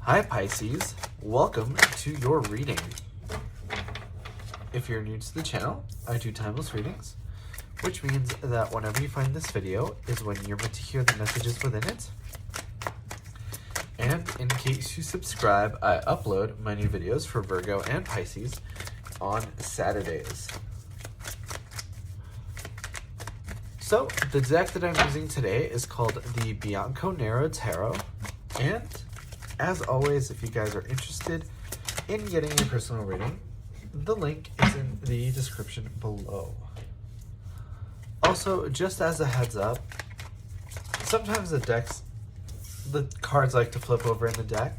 Hi Pisces, welcome to your reading. If you're new to the channel, I do timeless readings, which means that whenever you find this video is when you're meant to hear the messages within it. And in case you subscribe, I upload my new videos for Virgo and Pisces on Saturdays. So the deck that I'm using today is called the Bianco Nero Tarot, and as always, if you guys are interested in getting a personal reading, the link is in the description below. Also, just as a heads up, sometimes the cards like to flip over in the deck.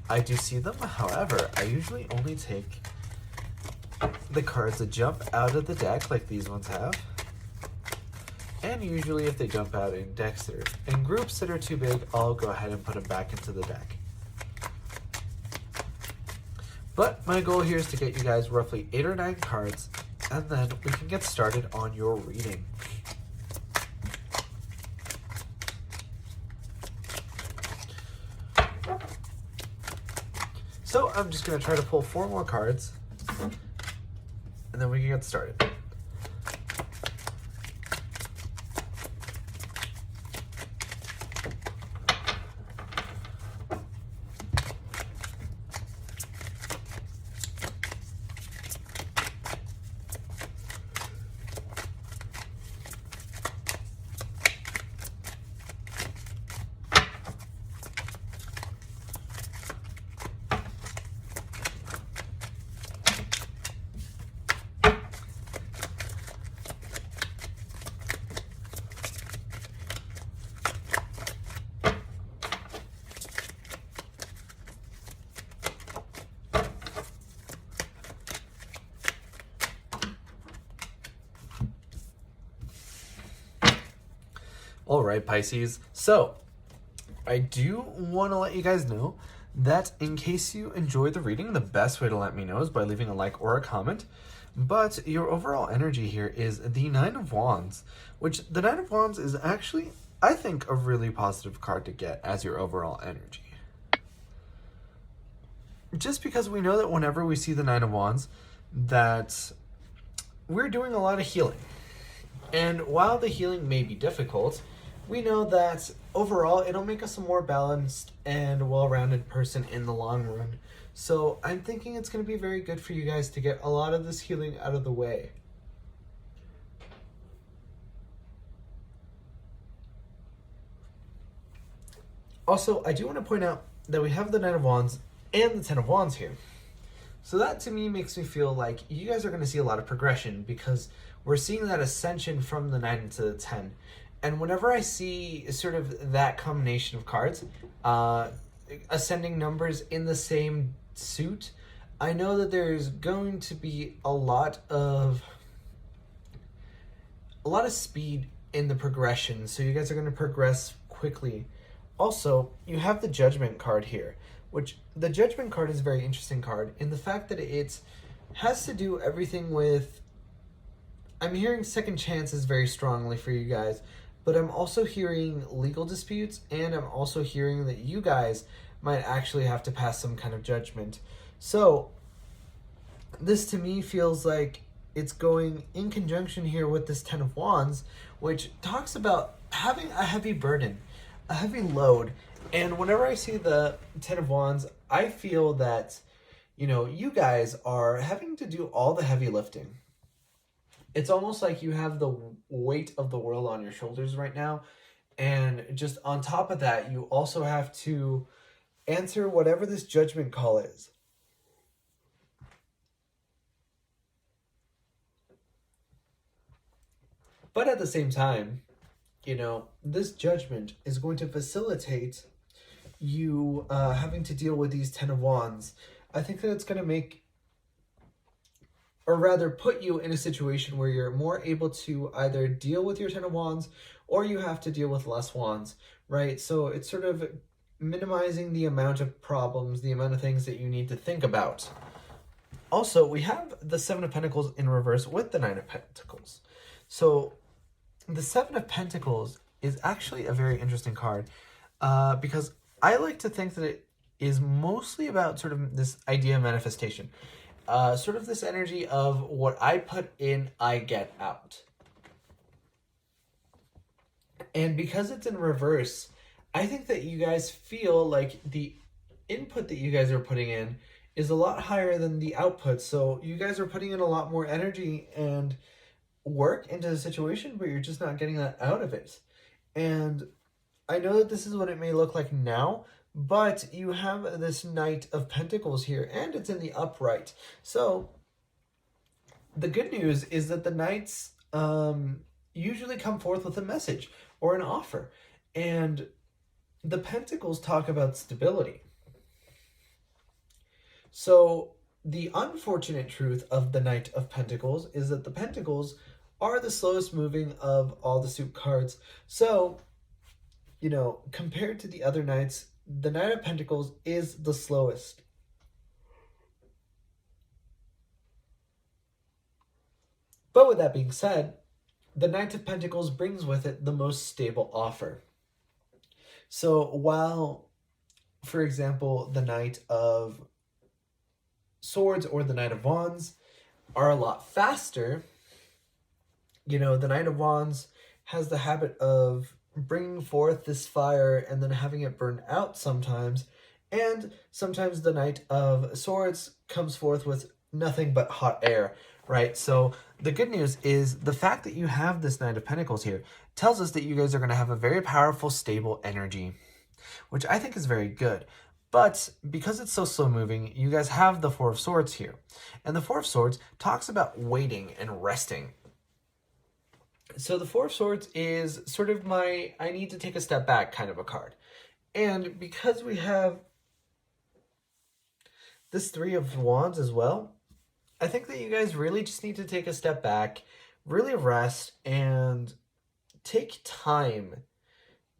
I do see them, however, I usually only take the cards that jump out of the deck like these ones have. And usually if they jump out in decks that are in groups that are too big, I'll go ahead and put them back into the deck. But my goal here is to get you guys roughly 8 or 9 cards, and then we can get started on your reading. So I'm just going to try to pull 4 more cards, and then we can get started. All right, Pisces. So I do want to let you guys know that in case you enjoy the reading, the best way to let me know is by leaving a like or a comment. But your overall energy here is the Nine of Wands, which the Nine of Wands is actually, I think, a really positive card to get as your overall energy. Just because we know that whenever we see the Nine of Wands, that we're doing a lot of healing. And while the healing may be difficult, we know that overall it'll make us a more balanced and well-rounded person in the long run. So I'm thinking it's going to be very good for you guys to get a lot of this healing out of the way. Also, I do want to point out that we have the Nine of Wands and the Ten of Wands here. So that to me makes me feel like you guys are going to see a lot of progression, because we're seeing that ascension from the 9 into the 10. And whenever I see sort of that combination of cards, ascending numbers in the same suit, I know that there's going to be a lot of speed in the progression. So you guys are going to progress quickly. Also, you have the Judgment card here, which the Judgment card is a very interesting card in the fact that it has to do everything with, I'm hearing second chances very strongly for you guys, but I'm also hearing legal disputes, and I'm also hearing that you guys might actually have to pass some kind of judgment. So this to me feels like it's going in conjunction here with this Ten of Wands, which talks about having a heavy burden, a heavy load. And whenever I see the Ten of Wands, I feel that, you know, you guys are having to do all the heavy lifting. It's almost like you have the weight of the world on your shoulders right now. And just on top of that, you also have to answer whatever this judgment call is. But at the same time, you know, this judgment is going to facilitate you having to deal with these Ten of Wands. I think that it's going to make, or rather put you in a situation where you're more able to either deal with your Ten of Wands, or you have to deal with less wands, right? So it's sort of minimizing the amount of problems, the amount of things that you need to think about. Also, we have the Seven of Pentacles in reverse with the Nine of Pentacles. So the Seven of Pentacles is actually a very interesting card because I like to think that is mostly about sort of this idea of manifestation. Sort of this energy of what I put in, I get out. And because it's in reverse, I think that you guys feel like the input that you guys are putting in is a lot higher than the output. So you guys are putting in a lot more energy and work into the situation, but you're just not getting that out of it. And I know that this is what it may look like now, but you have this Knight of Pentacles here, and it's in the upright. So the good news is that the Knights usually come forth with a message or an offer. And the Pentacles talk about stability. So the unfortunate truth of the Knight of Pentacles is that the Pentacles are the slowest moving of all the suit cards. So, you know, compared to the other Knights, the Knight of Pentacles is the slowest. But with that being said, the Knight of Pentacles brings with it the most stable offer. So while, for example, the Knight of Swords or the Knight of Wands are a lot faster, you know, the Knight of Wands has the habit of bringing forth this fire and then having it burn out sometimes. And sometimes the Knight of Swords comes forth with nothing but hot air, right? So the good news is the fact that you have this Knight of Pentacles here tells us that you guys are going to have a very powerful, stable energy, which I think is very good. But because it's so slow moving, you guys have the Four of Swords here. And the Four of Swords talks about waiting and resting. So the Four of Swords is sort of my I need to take a step back kind of a card. And because we have this Three of Wands as well, I think that you guys really just need to take a step back, really rest, and take time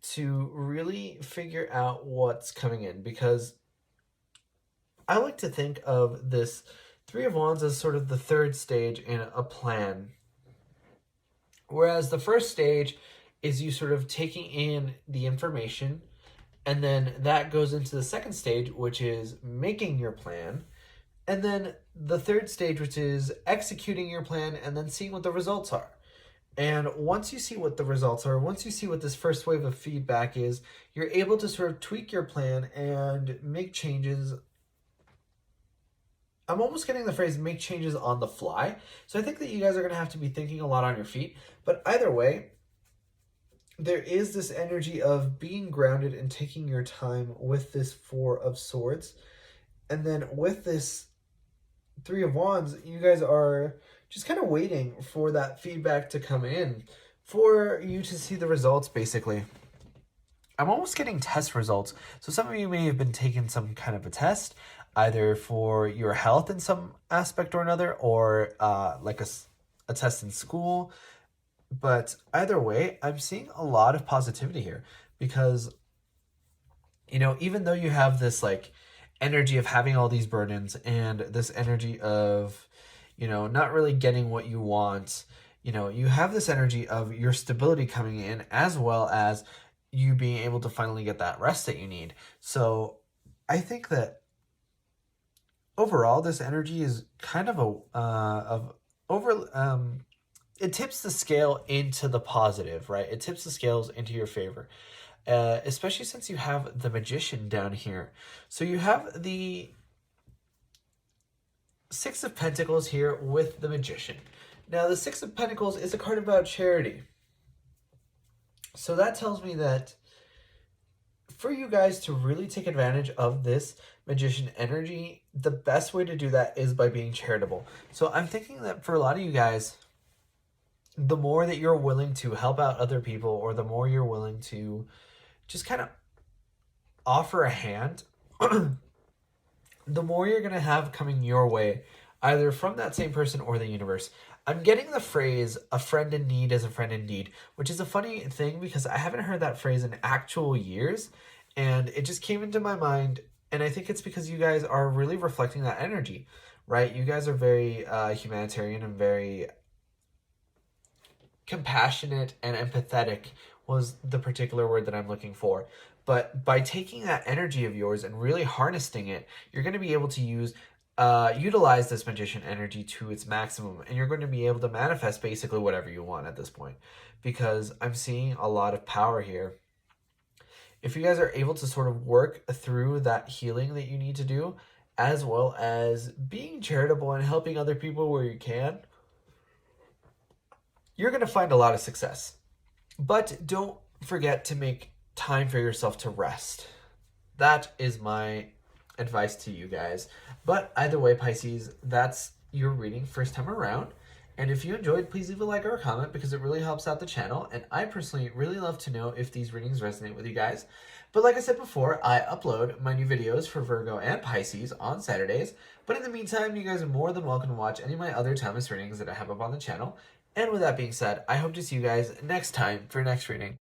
to really figure out what's coming in. Because I like to think of this Three of Wands as sort of the third stage in a plan. Whereas the first stage is you sort of taking in the information, and then that goes into the second stage, which is making your plan. And then the third stage, which is executing your plan and then seeing what the results are. And once you see what the results are, once you see what this first wave of feedback is, you're able to sort of tweak your plan and make changes. I'm almost getting the phrase make changes on the fly. So I think that you guys are going to have to be thinking a lot on your feet. But either way, there is this energy of being grounded and taking your time with this Four of Swords. And then with this Three of Wands, you guys are just kind of waiting for that feedback to come in, for you to see the results, basically. I'm almost getting test results. So some of you may have been taking some kind of a test, either for your health in some aspect or another, or like a test in school. But either way, I'm seeing a lot of positivity here because, you know, even though you have this like energy of having all these burdens and this energy of, you know, not really getting what you want, you know, you have this energy of your stability coming in as well as you being able to finally get that rest that you need. So I think that overall this energy is kind of it tips the scale into the positive, right? It tips the scales into your favor. Especially since you have the Magician down here. So you have the Six of Pentacles here with the Magician. Now, the Six of Pentacles is a card about charity. So that tells me that for you guys to really take advantage of this Magician energy, the best way to do that is by being charitable. So I'm thinking that for a lot of you guys, the more that you're willing to help out other people, or the more you're willing to just kind of offer a hand, the more you're going to have coming your way, either from that same person or the universe. I'm getting the phrase, a friend in need is a friend indeed, which is a funny thing because I haven't heard that phrase in actual years, and it just came into my mind, and I think it's because you guys are really reflecting that energy, right? You guys are very humanitarian and very compassionate and empathetic was the particular word that I'm looking for. But by taking that energy of yours and really harnessing it, you're going to be able to utilize this magician energy to its maximum, and you're going to be able to manifest basically whatever you want at this point, because I'm seeing a lot of power here. If you guys are able to sort of work through that healing that you need to do, as well as being charitable and helping other people where you can, you're going to find a lot of success. But don't forget to make time for yourself to rest. That is my advice to you guys. But either way, Pisces, that's your reading first time around. And if you enjoyed, please leave a like or a comment because it really helps out the channel. And I personally really love to know if these readings resonate with you guys. But like I said before, I upload my new videos for Virgo and Pisces on Saturdays. But in the meantime, you guys are more than welcome to watch any of my other timeless readings that I have up on the channel. And with that being said, I hope to see you guys next time for your next reading.